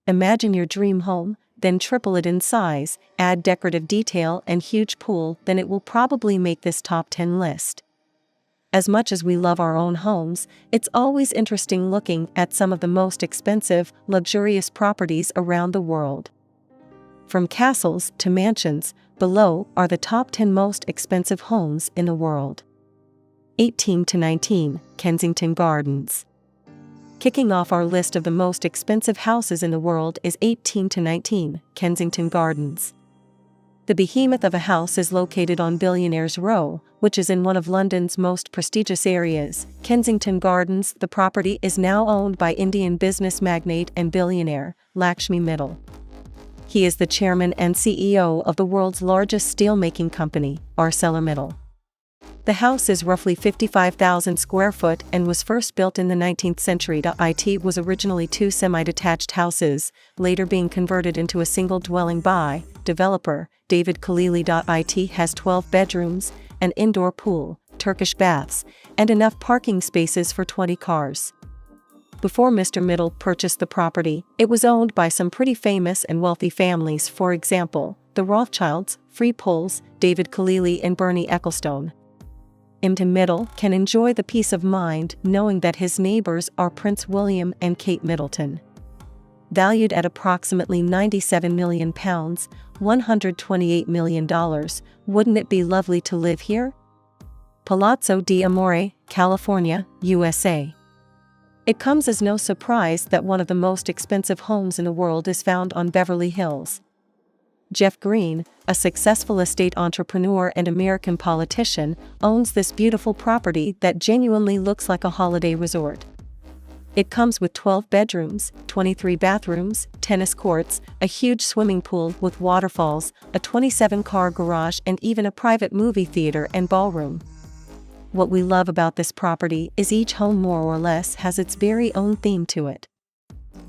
Imagine your dream home, then triple it in size, add decorative detail and huge pool, then it will probably make this top 10 list. As much as we love our own homes, it's always interesting looking at some of the most expensive, luxurious properties around the world. From castles to mansions, below are the top 10 most expensive homes in the world. 18 to 19, Kensington Gardens. Kicking off our list of the most expensive houses in the world is 18 to 19, Kensington Gardens. The behemoth of a house is located on Billionaires Row, which is in one of London's most prestigious areas, Kensington Gardens. The property is now owned by Indian business magnate and billionaire, Lakshmi Mittal. He is the chairman and CEO of the world's largest steelmaking company, ArcelorMittal. The house is roughly 55,000 square foot and was first built in the 19th century. It was originally two semi-detached houses, later being converted into a single dwelling by developer David Khalili. It has 12 bedrooms, an indoor pool, Turkish baths, and enough parking spaces for 20 cars. Before Mr. Mittal purchased the property, it was owned by some pretty famous and wealthy families, for example, the Rothschilds, Free Poles, David Khalili and Bernie Ecclestone. Mr. Mittal can enjoy the peace of mind knowing that his neighbors are Prince William and Kate Middleton. Valued at approximately £97 million, $128 million, wouldn't it be lovely to live here? Palazzo di Amore, California, USA. It comes as no surprise that one of the most expensive homes in the world is found on Beverly Hills. Jeff Green, a successful estate entrepreneur and American politician, owns this beautiful property that genuinely looks like a holiday resort. It comes with 12 bedrooms, 23 bathrooms, tennis courts, a huge swimming pool with waterfalls, a 27-car garage and even a private movie theater and ballroom. What we love about this property is each home more or less has its very own theme to it.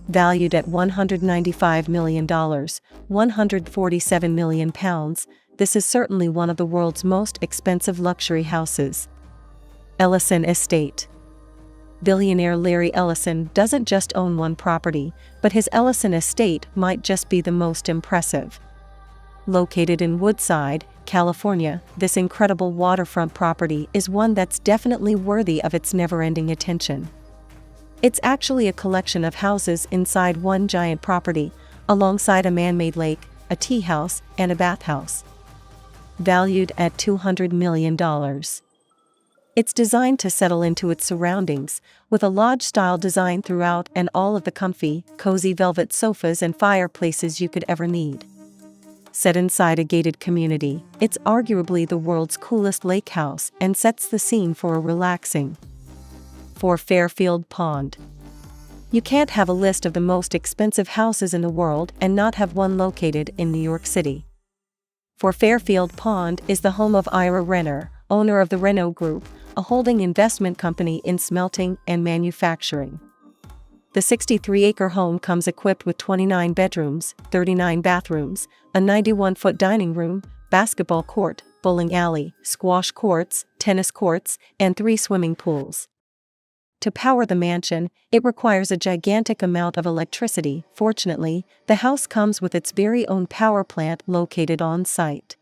Valued at $195 million, £147 million, this is certainly one of the world's most expensive luxury houses. Ellison Estate. Billionaire Larry Ellison doesn't just own one property, but his Ellison Estate might just be the most impressive. Located in Woodside, California, this incredible waterfront property is one that's definitely worthy of its never-ending attention. It's actually a collection of houses inside one giant property, alongside a man-made lake, a tea house, and a bathhouse. Valued at $200 million. It's designed to settle into its surroundings, with a lodge-style design throughout and all of the comfy, cozy velvet sofas and fireplaces you could ever need. Set inside a gated community, it's arguably the world's coolest lake house and sets the scene for a relaxing. For Fairfield Pond. You can't have a list of the most expensive houses in the world and not have one located in New York City. For Fairfield Pond is the home of Ira Renner, owner of the Renault Group, a holding investment company in smelting and manufacturing. The 63-acre home comes equipped with 29 bedrooms, 39 bathrooms, a 91-foot dining room, basketball court, bowling alley, squash courts, tennis courts, and 3 swimming pools. To power the mansion, it requires a gigantic amount of electricity. Fortunately, the house comes with its very own power plant located on site.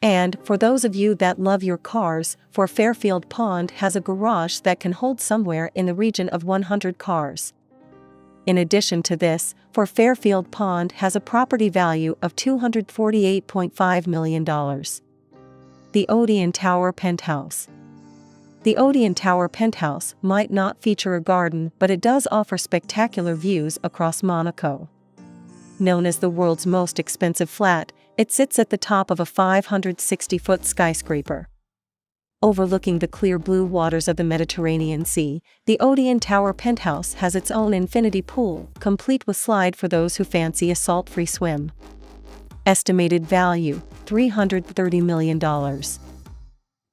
And, for those of you that love your cars, for Fairfield Pond has a garage that can hold somewhere in the region of 100 cars. In addition to this, for Fairfield Pond has a property value of $248.5 million. The Odeon Tower Penthouse. The Odeon Tower Penthouse might not feature a garden, but it does offer spectacular views across Monaco. Known as the world's most expensive flat, it sits at the top of a 560-foot skyscraper. Overlooking the clear blue waters of the Mediterranean Sea, the Odeon Tower Penthouse has its own infinity pool, complete with slide for those who fancy a salt-free swim. Estimated value, $330 million.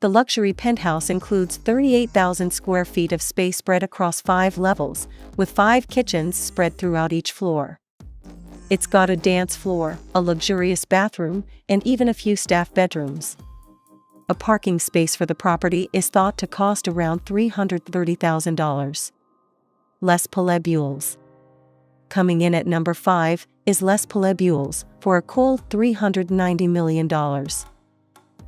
The luxury penthouse includes 38,000 square feet of space spread across 5 levels, with 5 kitchens spread throughout each floor. It's got a dance floor, a luxurious bathroom, and even a few staff bedrooms. A parking space for the property is thought to cost around $330,000. Les Palais Buelles. Coming in at number 5 is Les Palais for a cool $390 million.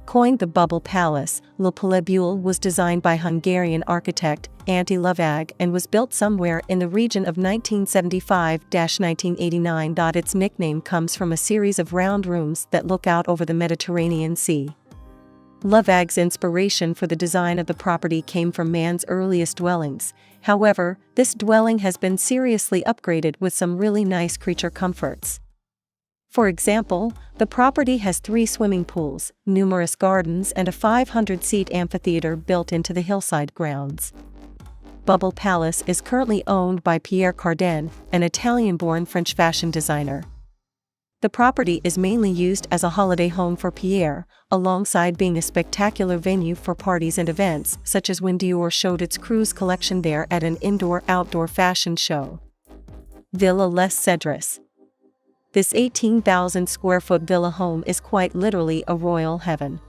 Coined the Bubble Palace, Le Palais Bulle was designed by Hungarian architect Antti Lovag and was built somewhere in the region of 1975-1989. Its nickname comes from a series of round rooms that look out over the Mediterranean Sea. Lovag's inspiration for the design of the property came from man's earliest dwellings. However, this dwelling has been seriously upgraded with some really nice creature comforts. For example, the property has 3 swimming pools, numerous gardens, and a 500-seat amphitheater built into the hillside grounds. Bubble Palace is currently owned by Pierre Cardin, an Italian-born French fashion designer. The property is mainly used as a holiday home for Pierre, alongside being a spectacular venue for parties and events, such as when Dior showed its cruise collection there at an indoor-outdoor fashion show. Villa Les Cedres. This 18,000-square-foot villa home is quite literally a royal heaven.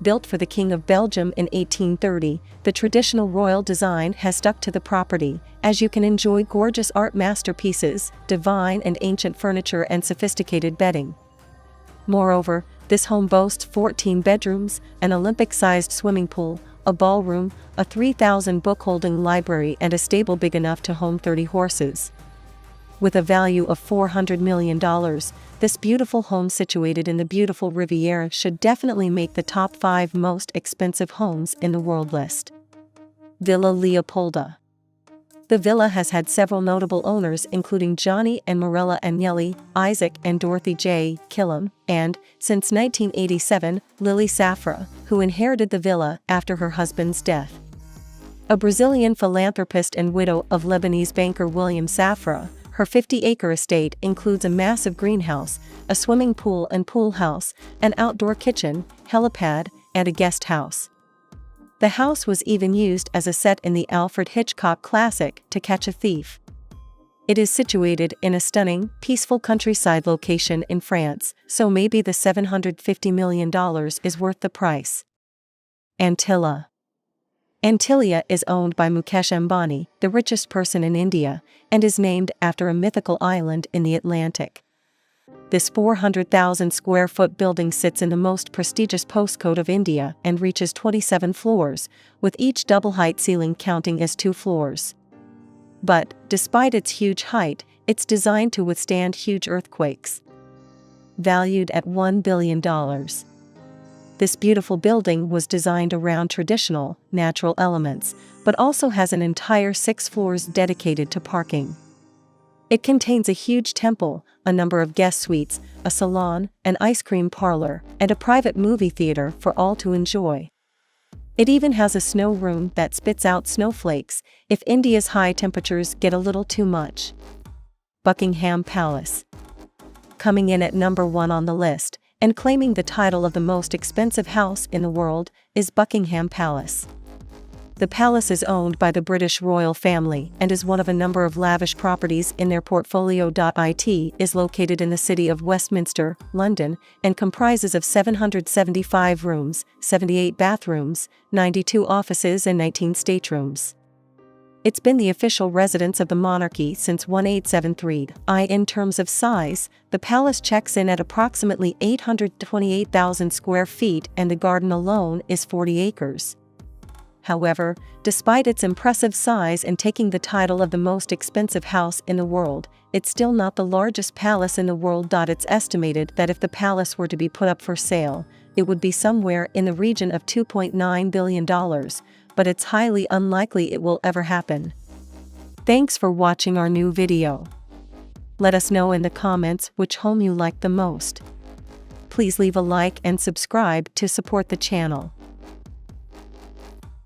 Built for the King of Belgium in 1830, the traditional royal design has stuck to the property, as you can enjoy gorgeous art masterpieces, divine and ancient furniture, and sophisticated bedding. Moreover, this home boasts 14 bedrooms, an Olympic-sized swimming pool, a ballroom, a 3,000-book-holding library, and a stable big enough to home 30 horses. With a value of $400 million, this beautiful home situated in the beautiful Riviera should definitely make the top 5 most expensive homes in the world list. Villa Leopolda. The villa has had several notable owners, including Johnny and Marella Agnelli, Isaac and Dorothy J. Killam, and, since 1987, Lily Safra, who inherited the villa after her husband's death. A Brazilian philanthropist and widow of Lebanese banker William Safra, her 50-acre estate includes a massive greenhouse, a swimming pool and pool house, an outdoor kitchen, helipad, and a guest house. The house was even used as a set in the Alfred Hitchcock classic To Catch a Thief. It is situated in a stunning, peaceful countryside location in France, so maybe the $750 million is worth the price. Antilla. Antilia is owned by Mukesh Ambani, the richest person in India, and is named after a mythical island in the Atlantic. This 400,000-square-foot building sits in the most prestigious postcode of India and reaches 27 floors, with each double-height ceiling counting as 2 floors. But, despite its huge height, it's designed to withstand huge earthquakes. Valued at $1 billion. This beautiful building was designed around traditional, natural elements, but also has an entire 6 floors dedicated to parking. It contains a huge temple, a number of guest suites, a salon, an ice cream parlor, and a private movie theater for all to enjoy. It even has a snow room that spits out snowflakes if India's high temperatures get a little too much. Buckingham Palace. Coming in at number 1 on the list, and claiming the title of the most expensive house in the world, is Buckingham Palace. The palace is owned by the British royal family and is one of a number of lavish properties in their portfolio. It is located in the city of Westminster, London, and comprises of 775 rooms, 78 bathrooms, 92 offices and 19 staterooms. It's been the official residence of the monarchy since 1873. In terms of size, the palace checks in at approximately 828,000 square feet and the garden alone is 40 acres. However, despite its impressive size and taking the title of the most expensive house in the world, it's still not the largest palace in the world. It's estimated that if the palace were to be put up for sale, it would be somewhere in the region of $2.9 billion, but it's highly unlikely it will ever happen. Thanks for watching our new video. Let us know in the comments which home you like the most. Please leave a like and subscribe to support the channel.